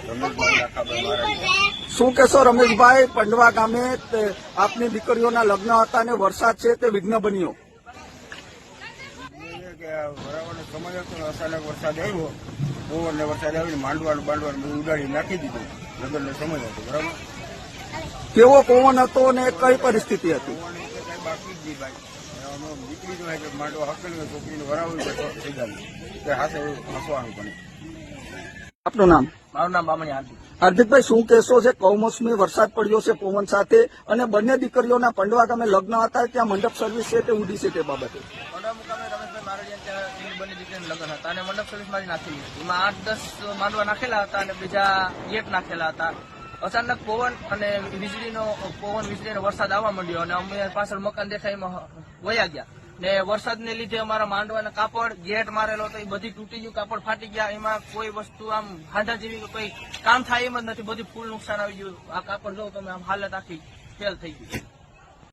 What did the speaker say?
રમેશભાઈ લાખાભાઈ મહારાજ। શું કહેશો રમેશભાઈ, પંડવા ગામે આપની દીકરીઓના લગ્ન હતા અને વરસાદ છે તે વિઘ્ન બન્યો? બરાબર સમય હતો, અચાનક વરસાદ આવ્યો, પવનને વરસાદ આવીને માંડવાનું બધું ઉડાડી નાખી દીધું। લગ્નનો સમય હતો બરાબર। કેવો પવન હતો અને કઈ પરિસ્થિતિ હતી? કઈ બાકી જ નહીં ભાઈ, દીકરી જો માંડવા હકેલી છોકરીને વરાવું થઈ ગયું તે હાથે હસવાનું પણ। આપનું નામ? મારું નામ બામણી હાર્દિક। હાર્દિકભાઈ, શું કહેશો છે? કમોસમી વરસાદ પડ્યો છે પવન સાથે અને બંને દીકરીઓના પંડવા ગામે લગ્ન હતા, ત્યાં મંડપ સર્વિસ છે તે ઉડી છે તે બાબતે? મંડપ મુકામે રમેશભાઈ મારડિયા બંને દીકરીના લગ્ન હતા અને મંડપ સર્વિસ મારી નાખેલી હતી। એમાં 8-10 માંડવા નાખેલા હતા અને બીજા ગેટ નાખેલા હતા। અચાનક પવન અને વીજળીનો વરસાદ આવવા માંડ્યો અને અમે પાછળ મકાન દેખાય એમાં વયા ગયા ને વરસાદને લીધે અમારા માંડવાના કાપડ ગેટ મારેલો હતો એ બધી તૂટી ગયું, કાપડ ફાટી ગયા। એમાં કોઈ વસ્તુ આમ હાંધા જેવી કોઈ કામ થાય એમ જ નથી, બધી ફૂલ નુકસાન આવી ગયું। આ કાપડ જો તમે આમ હાલત આખી ફેલ થઈ ગઈ।